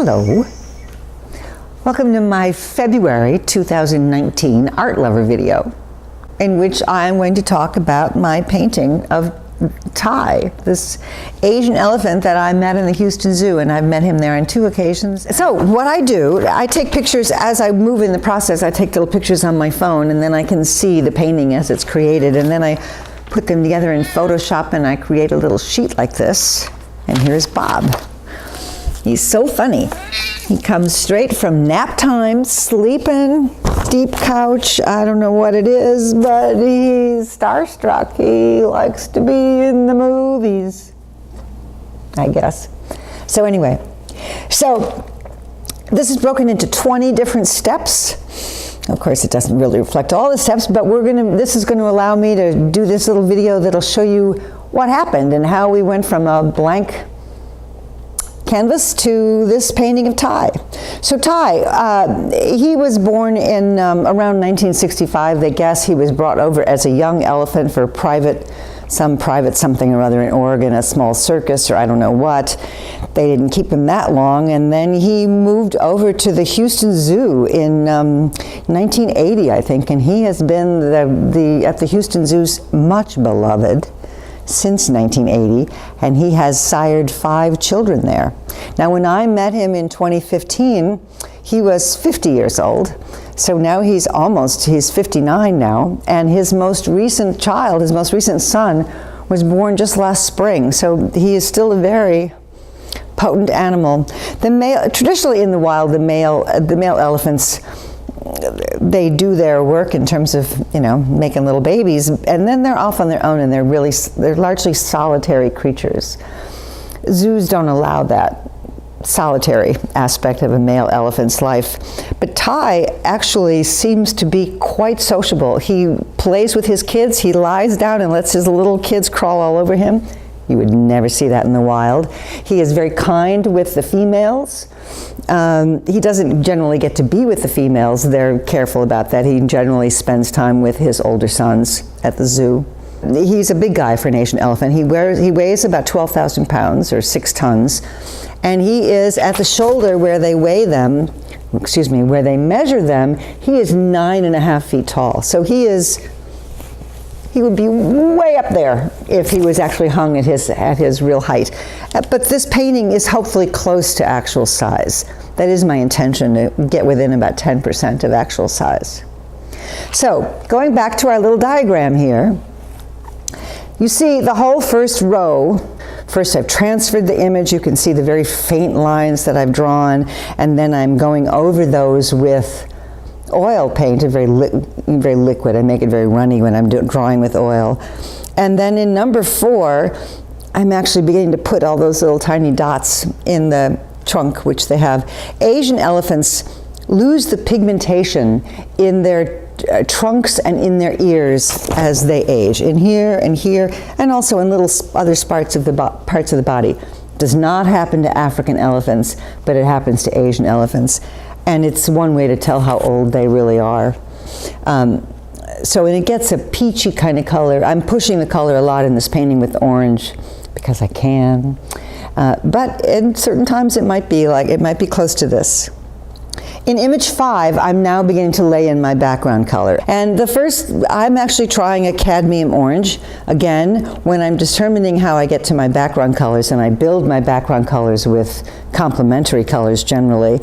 Hello. Welcome to my February 2019 Art Lover video, in which I'm going to talk about my painting of Tai, this Asian elephant that I met in the Houston Zoo, and I've met him there on 2 occasions. So what I do, I take pictures as I move in the process. I take little pictures on my phone, and then I can see the painting as it's created, and then I put them together in Photoshop, and I create a little sheet like this. And here's Bob. He's so funny. He comes straight from nap time, sleeping, deep couch. I don't know what it is, but he's starstruck. He likes to be in the movies, I guess. So anyway, this is broken into 20 different steps. Of course, it doesn't really reflect all the steps, but this is going to allow me to do this little video that'll show you what happened and how we went from a blank canvas to this painting of Tai. So Tai, he was born in around 1965. They guess he was brought over as a young elephant for some private something or other in Oregon, a small circus or I don't know what. They didn't keep him that long, and then he moved over to the Houston Zoo in 1980, I think, and he has been at the Houston Zoo's much beloved since 1980, and he has sired 5 children there. Now, when I met him in 2015, he was 50 years old. So now he's 59 now, and his most recent child, his most recent son, was born just last spring. So he is still a very potent animal. Traditionally in the wild, the male elephants, they do their work in terms of, making little babies, and then they're off on their own, and they're largely solitary creatures. Zoos don't allow that solitary aspect of a male elephant's life. But Tai actually seems to be quite sociable. He plays with his kids. He lies down and lets his little kids crawl all over him. You would never see that in the wild. He is very kind with the females. He doesn't generally get to be with the females. They're careful about that. He generally spends time with his older sons at the zoo. He's a big guy for an Asian elephant. He weighs about 12,000 pounds or 6 tons. And he is at the shoulder where they weigh them, where they measure them, he is 9.5 feet tall. So he would be way up there if he was actually hung at his real height. But this painting is hopefully close to actual size. That is my intention, to get within about 10% of actual size. So, going back to our little diagram here, you see the whole first row. First, I've transferred the image. You can see the very faint lines that I've drawn, and then I'm going over those with oil paint, very liquid. I make it very runny when I'm drawing with oil. And then in number 4, I'm actually beginning to put all those little tiny dots in the trunk, which they have. Asian elephants lose the pigmentation in their trunks and in their ears as they age, in here, and also in little other parts of the body. Does not happen to African elephants, but it happens to Asian elephants. And it's one way to tell how old they really are. And it gets a peachy kind of color. I'm pushing the color a lot in this painting with orange because I can. But in certain times it might be close to this. In image 5, I'm now beginning to lay in my background color. And I'm actually trying a cadmium orange. Again, when I'm determining how I get to my background colors, and I build my background colors with complementary colors generally,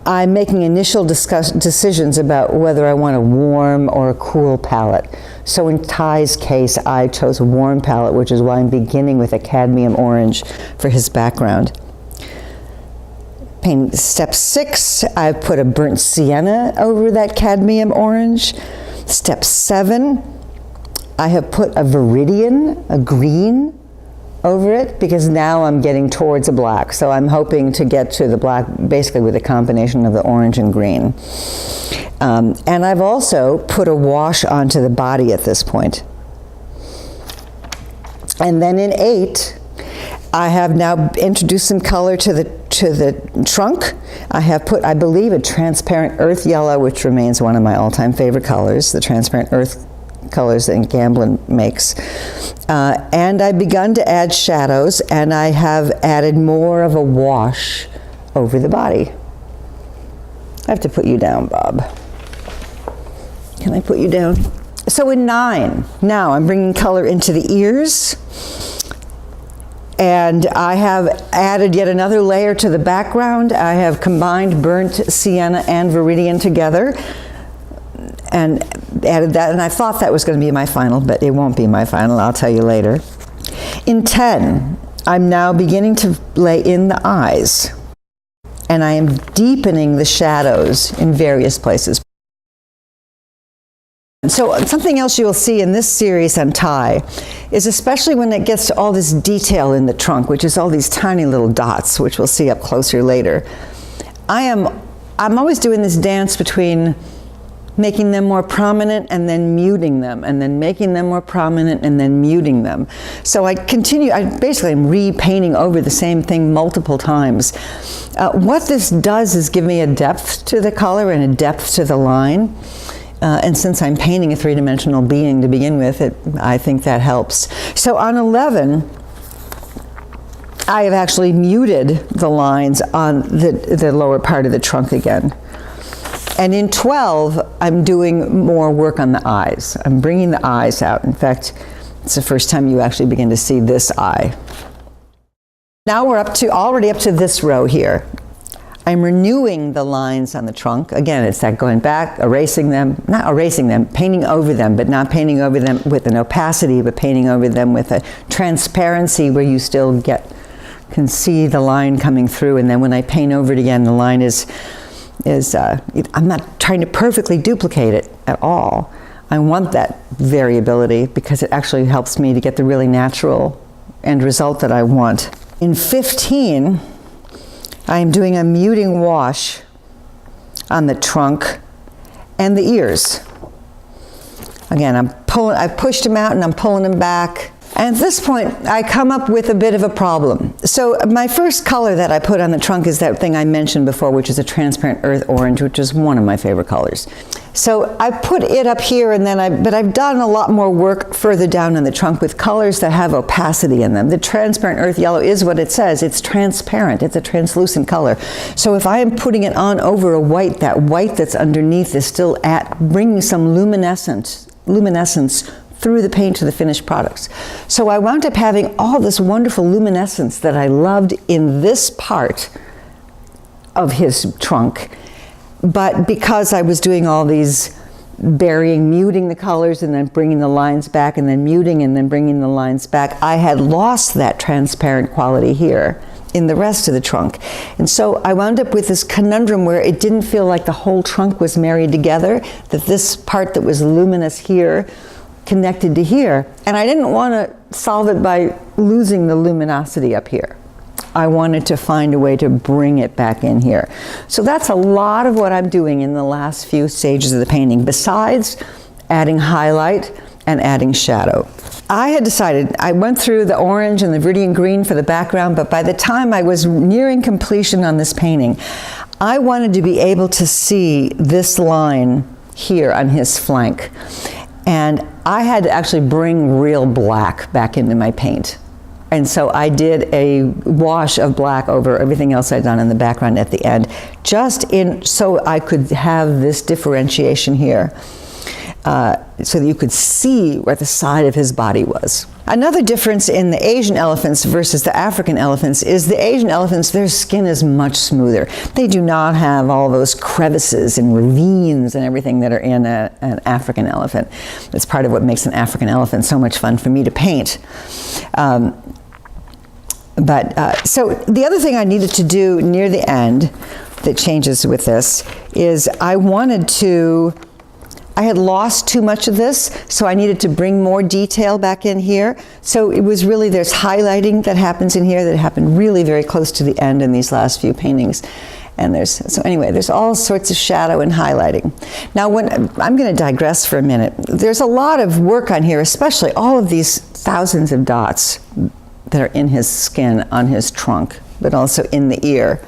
I'm making initial decisions about whether I want a warm or a cool palette. So in Tai's case, I chose a warm palette, which is why I'm beginning with a cadmium orange for his background. Paint step 6, I put a burnt sienna over that cadmium orange. Step 7, I have put a viridian, a green, over it, because now I'm getting towards a black. So I'm hoping to get to the black basically with a combination of the orange and green. And I've also put a wash onto the body at this point. And then in 8, I have now introduced some color to the trunk. I have put, I believe, a transparent earth yellow, which remains one of my all-time favorite colors, the transparent earth colors that Gamblin makes. And I've begun to add shadows, and I have added more of a wash over the body. I have to put you down, Bob. Can I put you down? So in 9, now I'm bringing color into the ears, and I have added yet another layer to the background. I have combined burnt sienna and viridian together and added that, and I thought that was going to be my final, but it won't be my final, I'll tell you later. In 10, I'm now beginning to lay in the eyes, and I am deepening the shadows in various places. So something else you'll see in this series on Thai is, especially when it gets to all this detail in the trunk, which is all these tiny little dots, which we'll see up closer later. I'm always doing this dance between making them more prominent and then muting them, and then making them more prominent and then muting them. So I basically am repainting over the same thing multiple times. What this does is give me a depth to the color and a depth to the line. And since I'm painting a three-dimensional being to begin with, I think that helps. So on 11, I have actually muted the lines on the lower part of the trunk again. And in 12, I'm doing more work on the eyes. I'm bringing the eyes out. In fact, it's the first time you actually begin to see this eye. Now we're already up to this row here. I'm renewing the lines on the trunk. Again, it's that going back, not erasing them, painting over them, but not painting over them with an opacity, but painting over them with a transparency where you still can see the line coming through. And then when I paint over it again, the line I'm not trying to perfectly duplicate it at all. I want that variability because it actually helps me to get the really natural end result that I want. In 15, I'm doing a muting wash on the trunk and the ears. Again, I've pushed them out and I'm pulling them back. And at this point, I come up with a bit of a problem. So my first color that I put on the trunk is that thing I mentioned before, which is a transparent earth orange, which is one of my favorite colors. So I put it up here, and then but I've done a lot more work further down in the trunk with colors that have opacity in them. The transparent earth yellow is what it says. It's transparent. It's a translucent color. So if I am putting it on over a white, that white that's underneath is still bringing some luminescence through the paint to the finished products. So I wound up having all this wonderful luminescence that I loved in this part of his trunk. But because I was doing all these muting the colors and then bringing the lines back and then muting and then bringing the lines back, I had lost that transparent quality here in the rest of the trunk. And so I wound up with this conundrum where it didn't feel like the whole trunk was married together, that this part that was luminous here connected to here. And I didn't want to solve it by losing the luminosity up here. I wanted to find a way to bring it back in here. So that's a lot of what I'm doing in the last few stages of the painting, besides adding highlight and adding shadow. I had decided, I went through the orange and the viridian green for the background, but by the time I was nearing completion on this painting, I wanted to be able to see this line here on his flank. And I had to actually bring real black back into my paint. And so I did a wash of black over everything else I'd done in the background at the end, so I could have this differentiation here, so that you could see where the side of his body was. Another difference in the Asian elephants versus the African elephants is the Asian elephants, their skin is much smoother. They do not have all those crevices and ravines and everything that are in an African elephant. That's part of what makes an African elephant so much fun for me to paint. So the other thing I needed to do near the end that changes with this is I had lost too much of this, so I needed to bring more detail back in here. So it was really, there's highlighting that happens in here that happened really very close to the end in these last few paintings. And there's all sorts of shadow and highlighting. Now, I'm going to digress for a minute. There's a lot of work on here, especially all of these thousands of dots that are in his skin on his trunk, but also in the ear.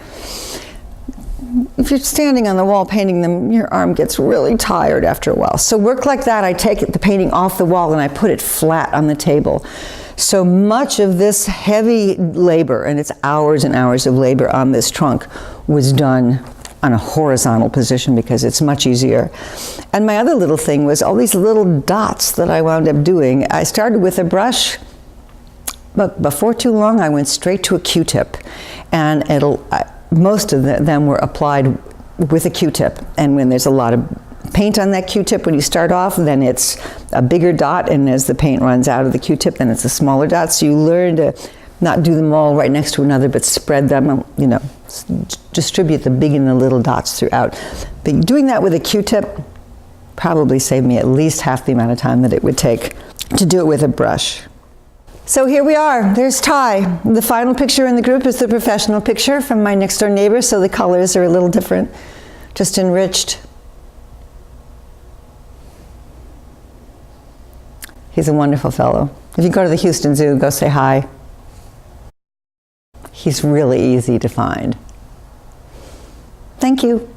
If you're standing on the wall painting them, your arm gets really tired after a while. So work like that, I take the painting off the wall and I put it flat on the table So much of this heavy labor, and it's hours and hours of labor on this trunk, was done on a horizontal position because it's much easier. And my other little thing was all these little dots that I wound up doing. I started with a brush, but before too long I went straight to a Q-tip, and most of them were applied with a Q-tip. And when there's a lot of paint on that Q-tip when you start off, then it's a bigger dot, and as the paint runs out of the Q-tip, then it's a smaller dot. So you learn to not do them all right next to another, but spread them, you know, distribute the big and the little dots throughout. But doing that with a Q-tip probably saved me at least half the amount of time that it would take to do it with a brush. So here we are, there's Ty. The final picture in the group is the professional picture from my next door neighbor, so the colors are a little different, just enriched. He's a wonderful fellow. If you go to the Houston Zoo, go say hi. He's really easy to find. Thank you.